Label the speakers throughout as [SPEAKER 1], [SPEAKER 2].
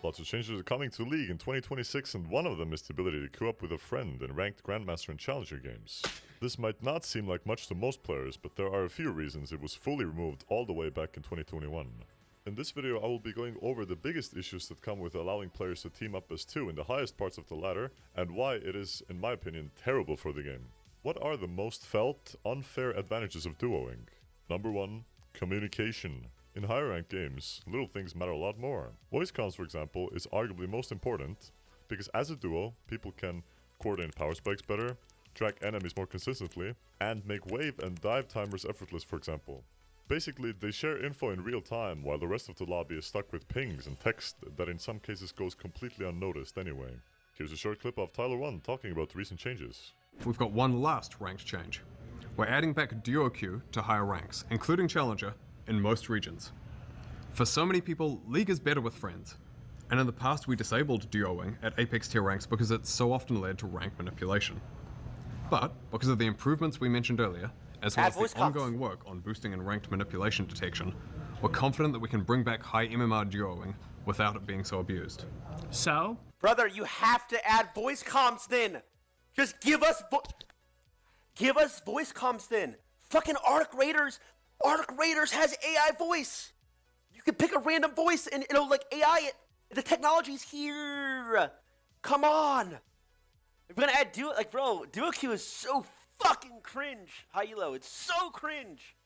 [SPEAKER 1] Lots of changes are coming to League in 2026, and one of them is the ability to queue up with a friend in ranked Grandmaster and Challenger games. This might not seem like much to most players, but there are a few reasons it was fully removed all the way back in 2021. In this video, I will be going over the biggest issues that come with allowing players to team up as two in the highest parts of the ladder, and why it is, in my opinion, terrible for the game. What are the most felt, unfair advantages of duoing? Number 1. Communication. In higher ranked games, little things matter a lot more. Voice comms, for example, is arguably most important, because as a duo, people can coordinate power spikes better, track enemies more consistently, and make wave and dive timers effortless, for example. Basically, they share info in real time, while the rest of the lobby is stuck with pings and text that in some cases goes completely unnoticed anyway. Here's a short clip of Tyler1 talking about recent changes.
[SPEAKER 2] We've got one last ranked change. We're adding back duo queue to higher ranks, including Challenger, in most regions. For so many people, League is better with friends. And in the past we disabled duoing at Apex tier ranks because it so often led to rank manipulation. But, because of the improvements we mentioned earlier, as well as the ongoing work on boosting and ranked manipulation detection, we're confident that we can bring back high MMR duoing without it being so abused.
[SPEAKER 3] So?
[SPEAKER 4] Brother, you have to add voice comms then! Just give us voice comms then! Fucking Arc Raiders has AI voice! You can pick a random voice and it'll like AI it. The technology's here! Come on! If we're gonna add duo, like bro, duo queue is so fucking cringe. High elo, it's so cringe.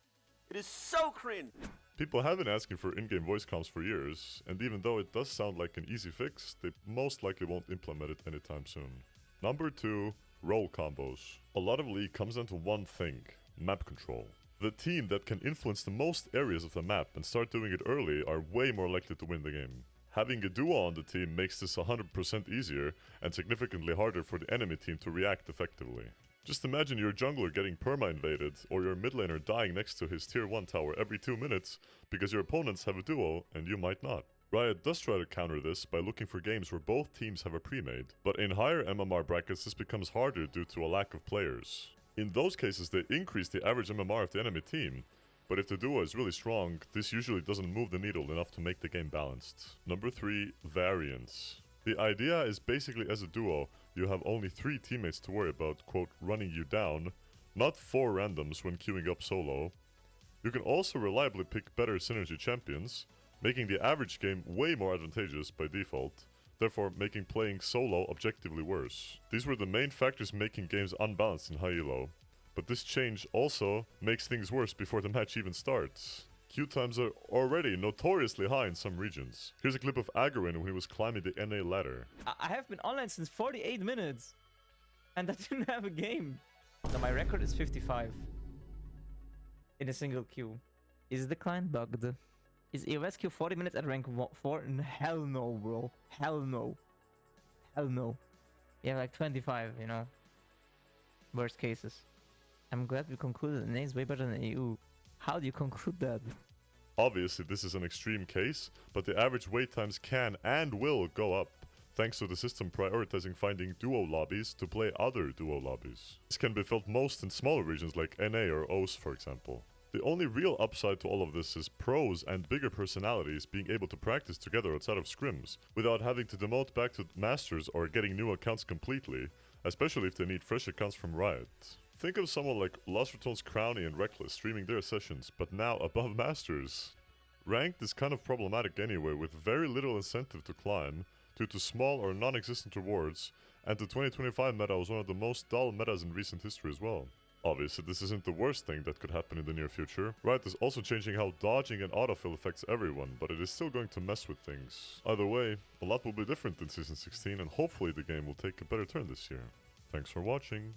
[SPEAKER 4] It is so cringe.
[SPEAKER 1] People have been asking for in-game voice comms for years, and even though it does sound like an easy fix, they most likely won't implement it anytime soon. Number 2, role combos. A lot of League comes down to one thing: map control. The team that can influence the most areas of the map and start doing it early are way more likely to win the game. Having a duo on the team makes this 100% easier and significantly harder for the enemy team to react effectively. Just imagine your jungler getting perma-invaded or your mid laner dying next to his tier 1 tower every 2 minutes because your opponents have a duo and you might not. Riot does try to counter this by looking for games where both teams have a pre-made, but in higher MMR brackets this becomes harder due to a lack of players. In those cases they increase the average MMR of the enemy team, but if the duo is really strong, this usually doesn't move the needle enough to make the game balanced. Number 3, variance. The idea is basically as a duo, you have only 3 teammates to worry about, quote, running you down, not 4 randoms when queuing up solo. You can also reliably pick better synergy champions, making the average game way more advantageous by default, therefore making playing solo objectively worse. These were the main factors making games unbalanced in high elo, but this change also makes things worse before the match even starts. Queue times are already notoriously high in some regions. Here's a clip of Agawin when he was climbing the NA ladder.
[SPEAKER 5] I have been online since 48 minutes, and I didn't have a game. So my record is 55 in a single queue. Is the client bugged? Is EOS queue 40 minutes at rank 4? Hell no, bro. Hell no. Hell no. You have like 25, you know. Worst cases. I'm glad we concluded NA is way better than EU. How do you conclude that?
[SPEAKER 1] Obviously this is an extreme case, but the average wait times can and will go up, thanks to the system prioritizing finding duo lobbies to play other duo lobbies. This can be felt most in smaller regions like NA or OS, for example. The only real upside to all of this is pros and bigger personalities being able to practice together outside of scrims, without having to demote back to masters or getting new accounts completely, especially if they need fresh accounts from Riot. Think of someone like Lost Returns Crowny and Reckless streaming their sessions, but now above masters. Ranked is kind of problematic anyway, with very little incentive to climb, due to small or non-existent rewards, and the 2025 meta was one of the most dull metas in recent history as well. Obviously this isn't the worst thing that could happen in the near future. Riot is also changing how dodging and autofill affects everyone, but it is still going to mess with things. Either way, a lot will be different in Season 16 and hopefully the game will take a better turn this year. Thanks for watching.